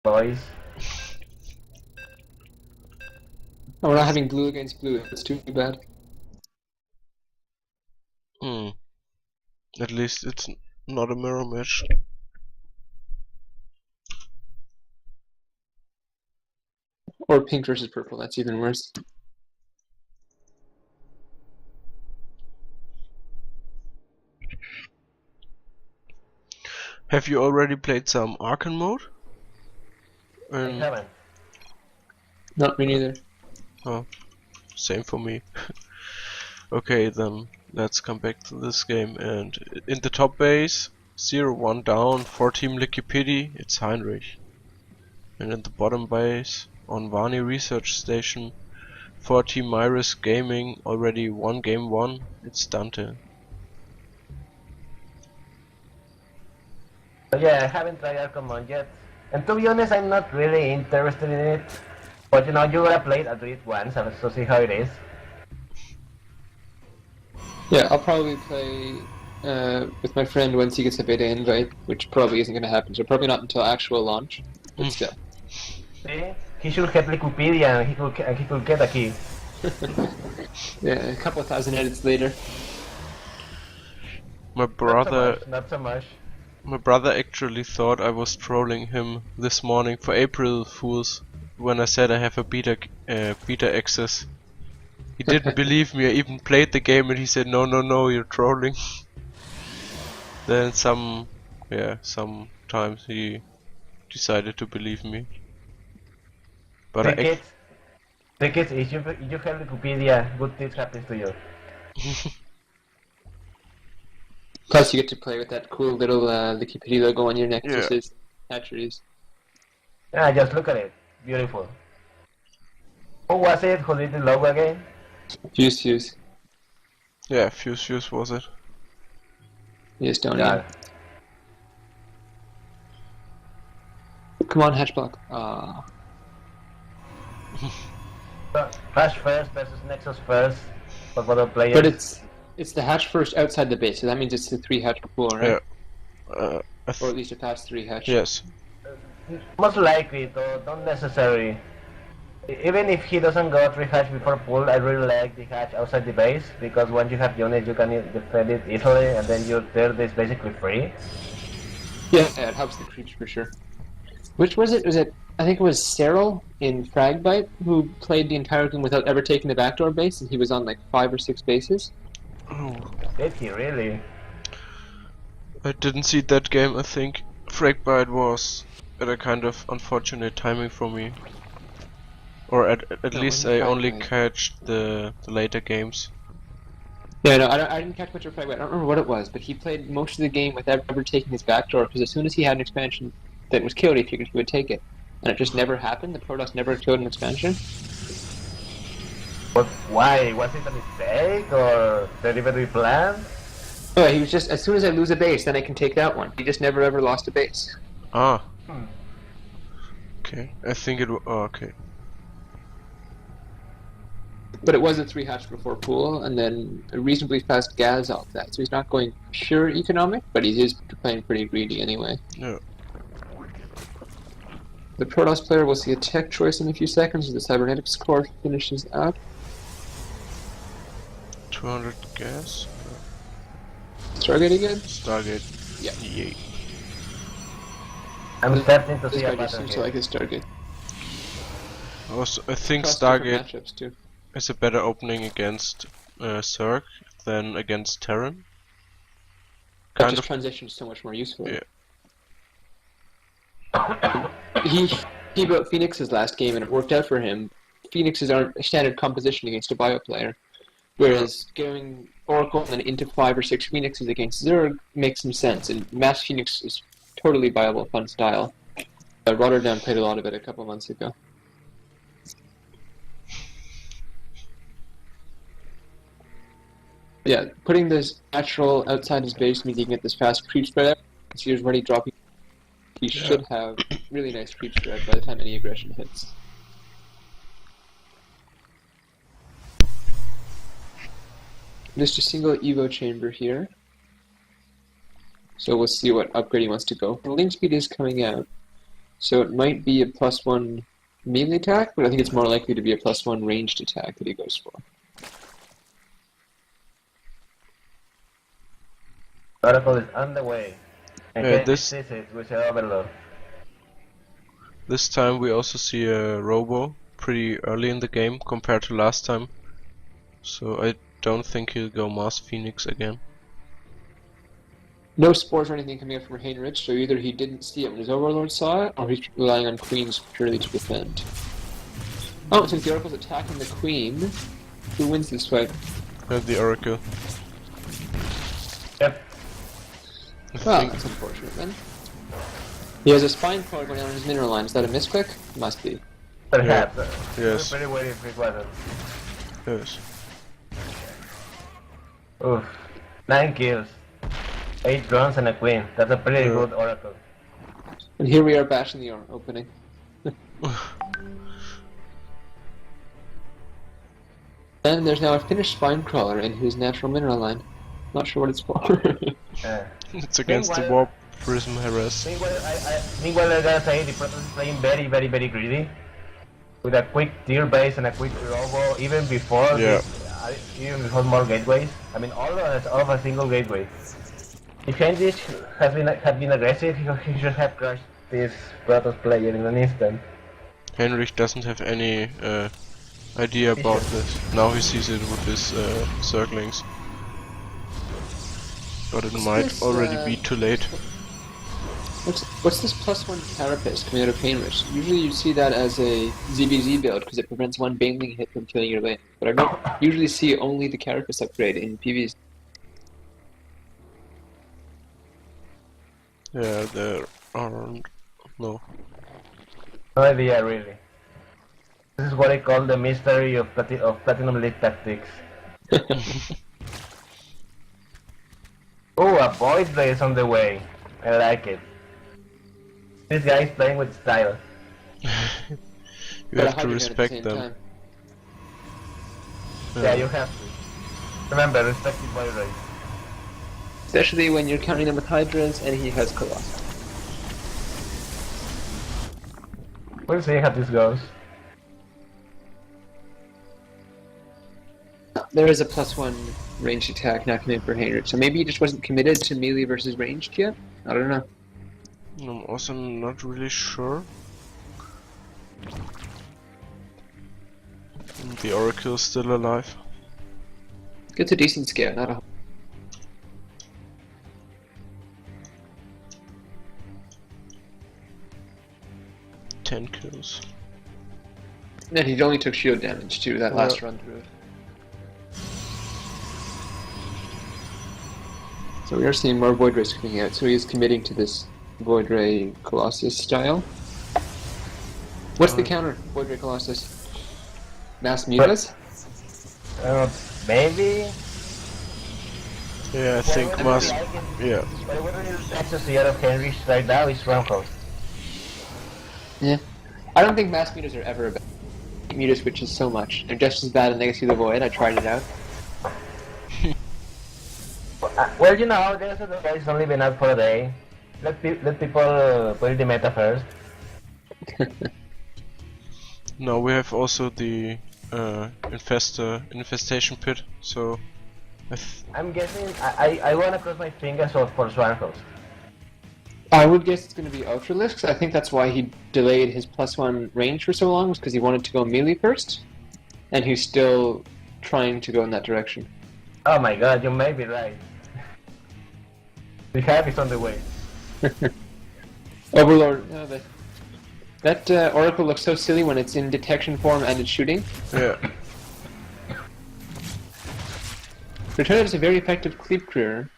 boys. Oh, we're not having blue against blue. That's too bad. At least it's not a mirror match. Or pink versus purple. That's even worse. Have you already played some Arcane mode? I haven't. Not me neither. Oh, same for me. Okay, then let's come back to this game. And in the top base, 0-1 down for Team LickyPiddy, it's Heinrich. And in the bottom base, on Vaani Research Station, for Team myRisk Gaming, already game won, it's Dante. Yeah, I haven't tried Arcomon yet. And to be honest, I'm not really interested in it. But you know, you gotta play it at least once so see how it is. Yeah, I'll probably play with my friend once he gets a beta invite, which probably isn't going to happen. So probably not until actual launch. But still. See? He should have LickyPiddy and he could get a key. Yeah, a couple of thousand edits later. My brother Not so much. My brother actually thought I was trolling him this morning for April Fools when I said I have a beta access. He didn't believe me. I even played the game and he said, no, you're trolling. Then sometimes he decided to believe me. But Tickets, if you have Wikipedia, good things happen to you. Plus, you get to play with that cool little LickyPiddy logo on your neck. Yeah. Just as hatcheries. Yeah, just look at it. Beautiful. Who was it who did the logo again? Fuse. Yeah, Fuse was it. Yes, don't Yeah. Come on, Hatchblock. Ah. Hatch first versus Nexus first for both players. But it's the hatch first outside the base, so that means it's the 3 hatch pool, right? Yeah. Or at least a past 3 hatch. Yes. Most likely, though, not necessary. Even if he doesn't go 3 hatch before pool, I really like the hatch outside the base, because once you have units, you can defend it easily, and then your third is basically free. Yeah, it helps the creeps for sure. Which was it? I think it was Cyril in Fragbite who played the entire game without ever taking the backdoor base, and he was on like 5 or 6 bases. Oh, Did he really? I didn't see that game. I think Fragbite was at a kind of unfortunate timing for me. Or at least I only catched the later games. Yeah, no, I didn't catch much of Fragbite. I don't remember what it was, but he played most of the game without ever taking his backdoor, because as soon as he had an expansion that was killed, he figured he would take it. And it just never happened. The Protoss never killed an expansion. But why? Was it a mistake or deliberately planned? Oh, he was just, as soon as I lose a base, then I can take that one. He just never ever lost a base. Ah. Okay. I think it. Oh, okay. But it was a 3 hatch before pool, and then a reasonably fast Gaz off that. So he's not going pure economic, but he is playing pretty greedy anyway. Yeah. The Protoss player will see a tech choice in a few seconds as the Cybernetics core finishes up. 200 gas. Stargate again? Stargate. Yeah. Yay. I'm starting to This see a guy just pattern seems to here. like his Stargate. Also, I think Across different Stargate matchups too. is a better opening against Zerg than against Terran. That Kind just of. transitions so much more usefully. Yeah. He built Phoenix's last game and it worked out for him. Phoenixes aren't a standard composition against a bio player, whereas going Oracle and then into 5 or 6 Phoenixes against Zerg makes some sense, and Mass Phoenix is totally viable, fun style. Rotterdam played a lot of it a couple months ago. Yeah, putting this natural outside his base means he can get this fast creep spread out. So he's already dropping. He should have really nice creep spread by the time any aggression hits. Just a single Evo chamber here. So we'll see what upgrade he wants to go. The link speed is coming out. So it might be a +1 melee attack, but I think it's more likely to be a +1 ranged attack that he goes for. Oracle is on the way. And Yeah, can this- sees it with the Overlord. This time we also see a Robo pretty early in the game compared to last time. So I don't think he'll go Mars Phoenix again. No spores or anything coming up from Hainrich, so either he didn't see it when his Overlord saw it, or he's relying on Queens purely to defend. Oh, since the Oracle's attacking the Queen, who wins this fight? The Oracle. Yep. I Well, think that's unfortunate then. He has a spine crawler going down on his mineral line. Is that a misclick? Must be. Perhaps. Yes. Pretty weird if it wasn't. yes. Oof. 9 kills. 8 drones and a queen. That's a pretty Yeah. good Oracle. And here we are bashing the opening. And there's now a finished spine crawler in his natural mineral line. Not sure what it's for. It's against the Meanwhile- Warp Prism Harass. Meanwhile, I gotta say, the Protoss is playing very, very, very greedy. With a quick tier base and a quick robo, even before Yeah. even before more gateways. I mean, all of a single gateway. If Hainrich had been aggressive, he should have crushed this Protoss player in an instant. Heinrich doesn't have any idea about this. Now he sees it with his circlings. But it might this, already be too late. What's this +1 carapace coming out of Hainrich? Usually you see that as a ZBZ build because it prevents one baneling hit from killing your lane. But I don't usually see only the carapace upgrade in Pvs. Yeah, there aren't. No. No idea, really. This is what I call the mystery of Platinum League tactics. Oh, a void ray is on the way. I like it. This guy is playing with style. You But have to a Hydra at the respect same them. time. Yeah, you have to. Remember, respect the void ray. Especially when you're counting them with Hydras and he has Colossus. We'll see how this goes. There is a +1 ranged attack now coming for Hainrich, so maybe he just wasn't committed to melee versus ranged yet? I don't know. I'm also not really sure. The Oracle is still alive. It's a decent scale, not a... 10 kills. And he only took shield damage too, that last run through. So we are seeing more Void Rays coming out, so he is committing to this Void Ray Colossus style. What's the counter, Void Ray Colossus? Mass Mutas? Maybe. Yeah, I think must. Yeah. But I wouldn't really like to see out of Hainrich right now is Stronghold. Yeah. I don't think Mass Mutas are ever a bad. Muta switches so much. They're just as bad in Legacy of the Void, I tried it out. Well, you know, there's a guy's only been out for a day. Let people put the meta first. Now we have also the infestation pit, so I'm guessing I wanna cross my fingers for Swarmhost. I would guess it's going to be Ultralisk. I think that's why he delayed his +1 range for so long, was because he wanted to go melee first. And he's still trying to go in that direction. Oh my god, you may be right. The hype is on the way. Overlord, that Oracle looks so silly when it's in detection form and it's shooting. yeah. Return is a very effective creep clearer.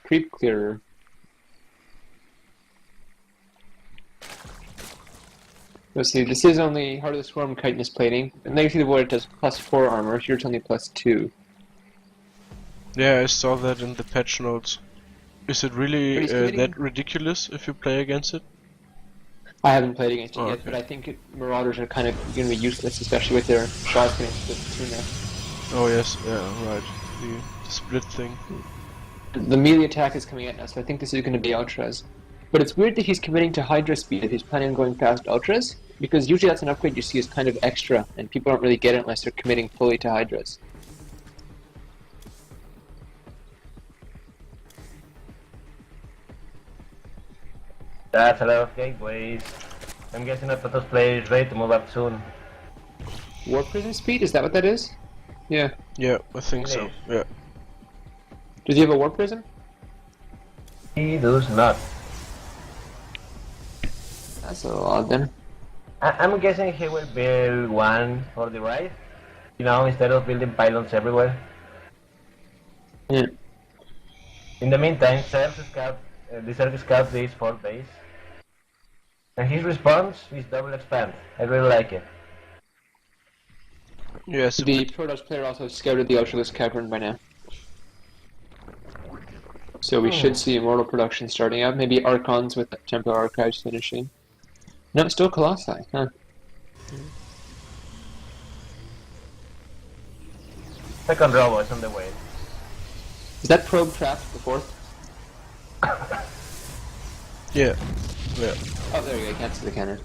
Let's see, this is only Heart of the Swarm chitinous plating. And Legacy of the Void does +4 armor, here it's only +2. Yeah, I saw that in the patch notes. Is it really But he's committing- that ridiculous if you play against it? I haven't played against it Oh, yet, okay. but I think Marauders are kind of going to be useless, especially with their shots getting split between them. Oh yes, yeah, right. The split thing. The melee attack is coming out now, so I think this is going to be Ultras. But it's weird that he's committing to Hydra speed if he's planning on going past Ultras, because usually that's an upgrade you see as kind of extra, and people don't really get it unless they're committing fully to Hydras. That's a lot of gateways. I'm guessing that Protoss player is ready to move up soon. Warp Prison speed, is that what that is? Yeah. Yeah, I think so. Yeah. Does he have a Warp Prison? He does not. That's a little odd then. I'm guessing he will build one for the right. You know, instead of building pylons everywhere. Yeah. In the meantime, the Zerg scouts this 4th base. And his response is double expand. I really like it. Yes. The Protoss player also scouted the Ultralisk cavern by now. So we should see Immortal production starting up. Maybe Archons with Templar Archives finishing. No, still Colossi, huh? Second robo is on the way. Is that probe trapped, the 4th? Yeah. Yeah. Oh, there you go, I can't see the cannon.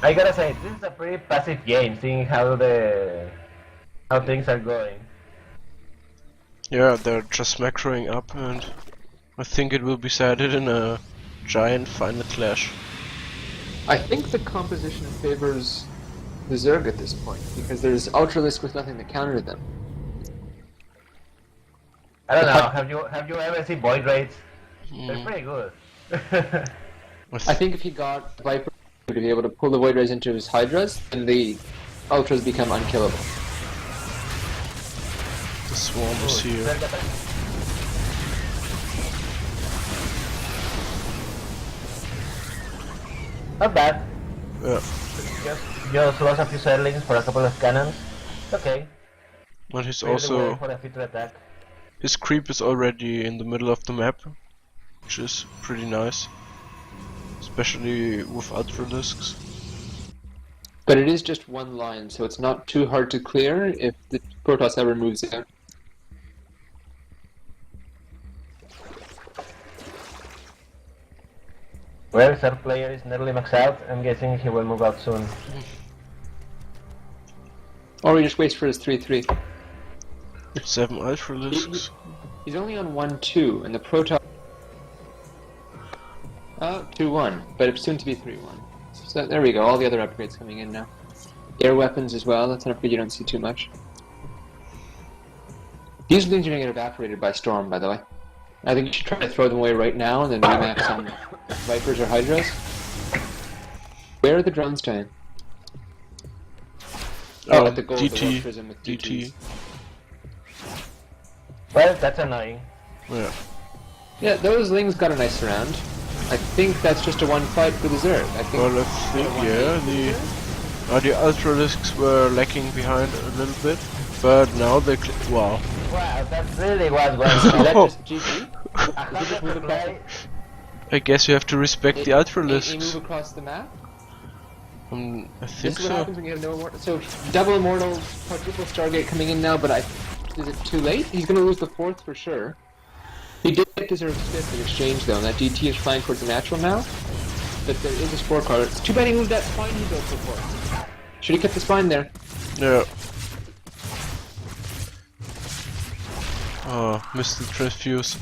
I gotta say, this is a pretty passive game, seeing how things are going. Yeah, they're just macroing up, and I think it will be decided in a giant final clash. I think the composition favors the Zerg at this point, because there's Ultralisk with nothing to counter them. I don't know, have you ever seen Void Raids? They're pretty good. I think if he got Viper to be able to pull the Void Rays into his Hydras, then the Ultras become unkillable. The swarm is here. Not bad. Yeah. Just lost a few Zerglings for a couple of cannons. It's okay. And he's Clear the way also... for a future attack. His creep is already in the middle of the map, which is pretty nice. Especially with Ultralisks. But it is just one line, so it's not too hard to clear if the Protoss ever moves out. Well, third player is nearly maxed out. I'm guessing he will move out soon. Or he just waits for his 3-3. 7 Ultralisks. He's only on 1-2, and the Protoss... 2-1, but it's soon to be 3-1. So there we go, all the other upgrades coming in now. Air weapons as well, that's an upgrade you don't see too much. These things are going to get evaporated by Storm, by the way. I think you should try to throw them away right now and then remax on Vipers or Hydras. Where are the drones staying? Oh, at the gold, the Warp Prism with DT. Well, that's annoying. Yeah. Yeah, those Lings got a nice surround. I think that's just a one fight for the Zerg. I think Well, I think, yeah, the Ultralisks were lacking behind a little bit, but now they wow. Wow, that really was going Is that on. just GG? 100 to play. I guess you have to respect the You move Ultralisks. across the map? I This think is what so. happens when you have no immortal. So, double immortal, quadruple Stargate coming in now, but is it too late? He's going to lose the 4th for sure. He did deserve 5th in exchange though, and that DT is flying towards the natural now. But there is a spore card. It's too bad he moved that spine he built for 4th. Should he kept the spine there? Yeah. Oh, missed the transfuse.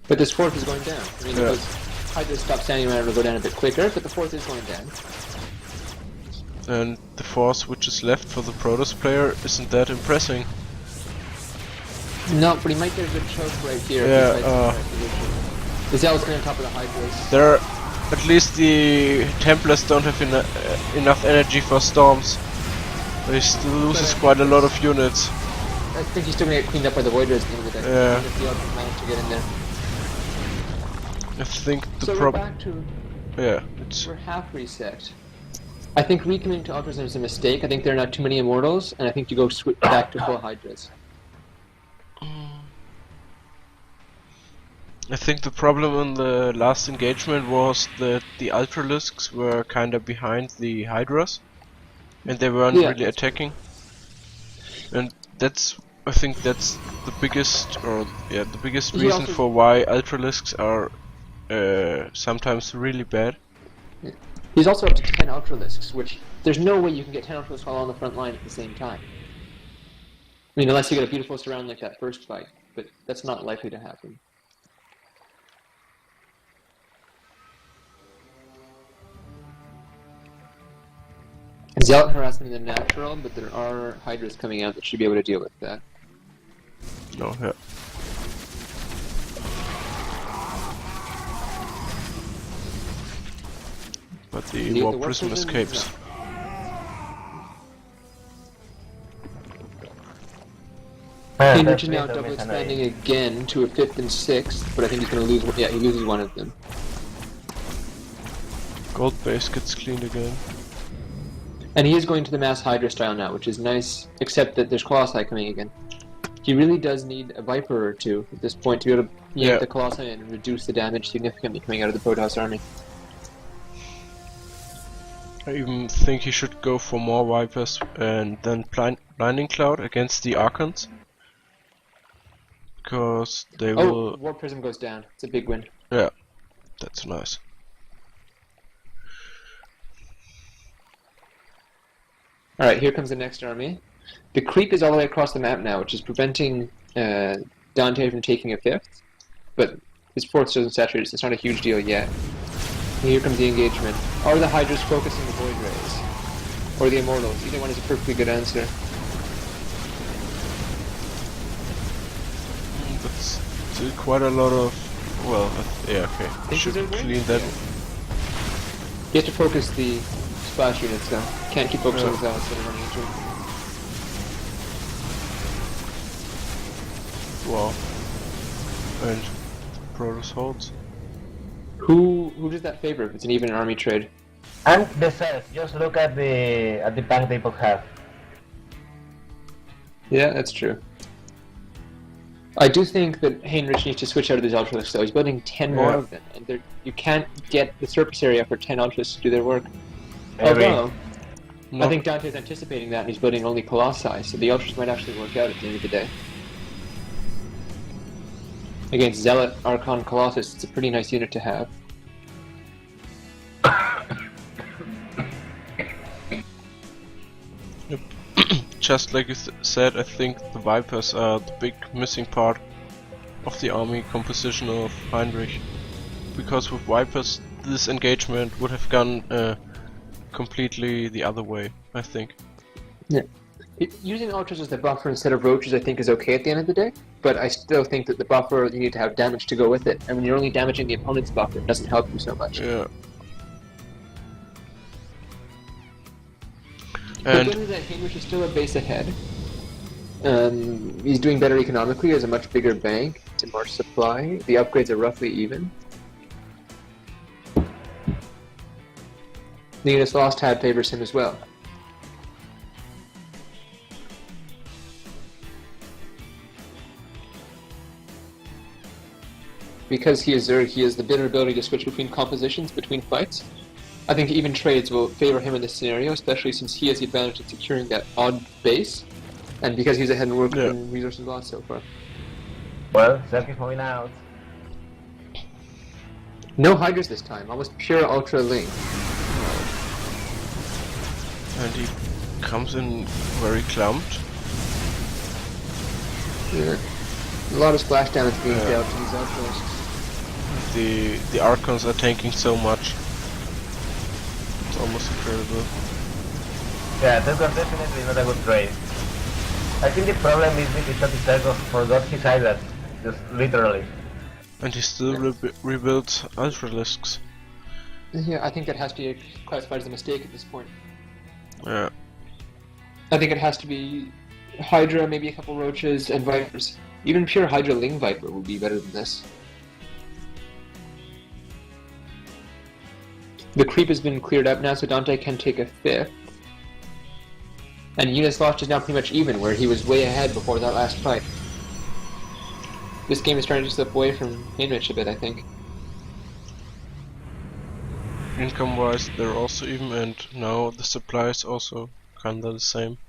But this 4th is going down. I mean, Yeah. I just stop standing around and go down a bit quicker, but the 4th is going down. And the force which is left for the Protoss player isn't that impressing. No, but he might get a good choke right here. Yeah, The Zealot's going on top of the Hydras. There, at least the Templars don't have enough energy for storms. He still loses quite a lot of units. I think he's still going to get cleaned up by the Void Rays at the end of the day. Yeah. If the Ultras manage to get in there. I think the So we're problem. back to... Yeah, it's We're half reset. I think recommitting to Ultras is a mistake. I think there are not too many Immortals, and I think you go back to full Hydras. I think the problem in the last engagement was that the Ultralisks were kinda behind the Hydras, and they weren't really attacking. And I think that's the biggest, the biggest reason for why Ultralisks are sometimes really bad. Yeah. He's also up to 10 Ultralisks, which there's no way you can get 10 Ultralisks all on the front line at the same time. I mean, unless you get a beautiful surround like that first fight, but that's not likely to happen. Zealot harassment in the natural, but there are Hydras coming out that should be able to deal with that. Oh, yeah. But the Warp Prism escapes. Hainrich is now double expanding again to a 5th and 6th, but I think he's going to lose. Yeah, he loses one of them. Gold base gets cleaned again. And he is going to the mass Hydra style now, which is nice, except that there's Colossi coming again. He really does need a Viper or two at this point to be able to yank the Colossi and reduce the damage significantly coming out of the Protoss army. I even think he should go for more Vipers and then Blinding Cloud against the Archons. Because they will... Oh, War Prism goes down. It's a big win. Yeah, that's nice. Alright, here comes the next army. The creep is all the way across the map now, which is preventing Dante from taking a 5th. But his 4th doesn't saturate, so it's not a huge deal yet. And here comes the engagement. Are the Hydras focusing the Void Rays? Or the Immortals? Either one is a perfectly good answer. That's still quite a lot of... Well, yeah, okay. Should clean that. You have to focus the splash units though. Can't keep focusing on the zealots that are running into them. Wow. And Protoss holds. Who does that favor if it's an even army trade? And the cells, just look at the bank they both have. Yeah, that's true. I do think that Hainrich needs to switch out of these Ultralisks though. He's building 10 more of them, and you can't get the surface area for 10 Ultralisks to do their work. Although, I think Dante's anticipating that and he's building only Colossi, so the Ultras might actually work out at the end of the day. Against Zealot, Archon, Colossus, it's a pretty nice unit to have. Yep. Just like you said, I think the Vipers are the big missing part of the army composition of Heinrich. Because with Vipers, this engagement would have gone completely the other way, I think. Yeah. Using Ultras as the buffer instead of Roaches I think is okay at the end of the day, but I still think that the buffer, you need to have damage to go with it, and when you're only damaging the opponent's buffer, it doesn't help you so much. Yeah. But at the end of the day, Hainrich is still a base ahead. He's doing better economically, has a much bigger bank, it's a more supply, the upgrades are roughly even. The units lost had favors him as well. Because he is Zerg, he has the better ability to switch between compositions, between fights. I think even trades will favor him in this scenario, especially since he has the advantage of securing that odd base, and because he's ahead in work and resources lost so far. Well, Zerg is moving out. No Hydras this time, almost pure Ultra Link. And he comes in very clumped. Yeah. A lot of splash damage being dealt to these Ultras. The Archons are tanking so much. It's almost incredible. Yeah, that was definitely not a good trade. I think the problem is that the Zerg forgot his Hydras, just literally. And he still rebuilds Ultralisks. Yeah, I think that has to be classified as a mistake at this point. Yeah. I think it has to be Hydra, maybe a couple Roaches, and Vipers. Even pure Hydra Ling Viper would be better than this. The creep has been cleared up now, so Dante can take a 5th. And units lost is now pretty much even, where he was way ahead before that last fight. This game is starting to slip away from Hainrich a bit, I think. Income-wise, they're also even, and now the supply is also kinda the same.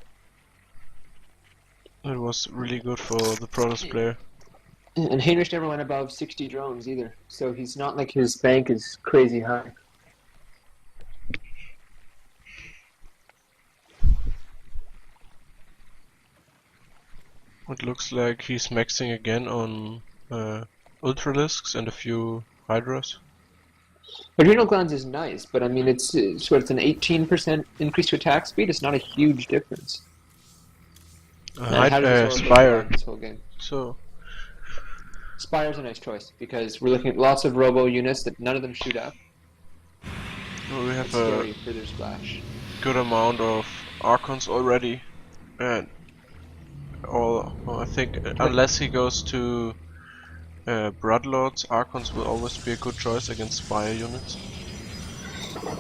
It was really good for the Protoss player. And Hainrich never went above 60 drones either, so he's not like his bank is crazy high. It looks like he's maxing again on Ultralisks and a few Hydras. Adrenal glands is nice, but I mean it's an 18% increase to attack speed. It's not a huge difference. Spire. This whole game. So Spire's a nice choice because we're looking at lots of robo units that none of them shoot up. we have It's a scary for their splash. good amount of Archons already, and I think unless he goes to Bloodlords, Archons will always be a good choice against Spire units.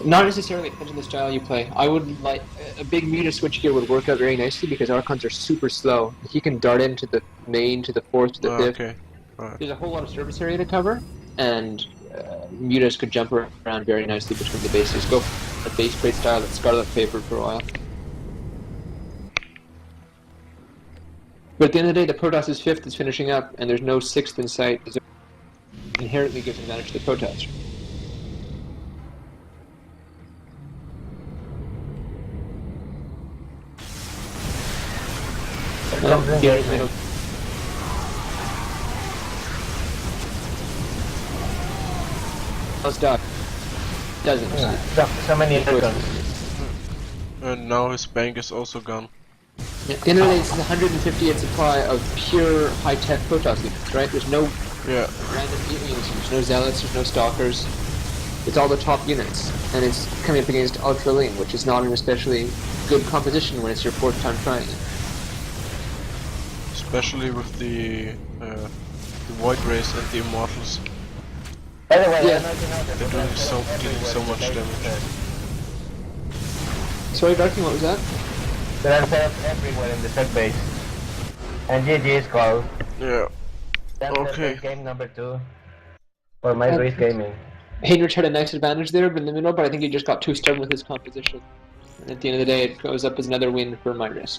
Not necessarily, it depends on the style you play. I would like a big meter switch here would work out very nicely because Archons are super slow. He can dart into the main, to the fourth, to the fifth. Okay, right. There's a whole lot of surface area to cover, and mutas could jump around very nicely between the bases. Go for a base plate style that Scarlet favored for a while. But at the end of the day, the Protoss' fifth is finishing up, and there's no sixth in sight. It inherently gives an advantage to the Protoss. Doesn't. Yeah, so many icons. And now his bank is also gone. At the end of the day, this is 158 supply of pure high-tech Protoss units, right? There's no random units, there's no Zealots, there's no Stalkers. It's all the top units, and it's coming up against Ultra Lean, which is not an especially good composition when it's your fourth time trying it. Especially with the Void Race and the Immortals. By the way, Yeah. They're doing so much damage. Sorry, Darking, what was that? There are cells everywhere in the set base. And GG's call. Yeah. That's Okay. game number 2 for myRisk Gaming. Hainrich had a nice advantage there in the middle, but I think he just got too stubborn with his composition. And at the end of the day, it goes up as another win for myRisk.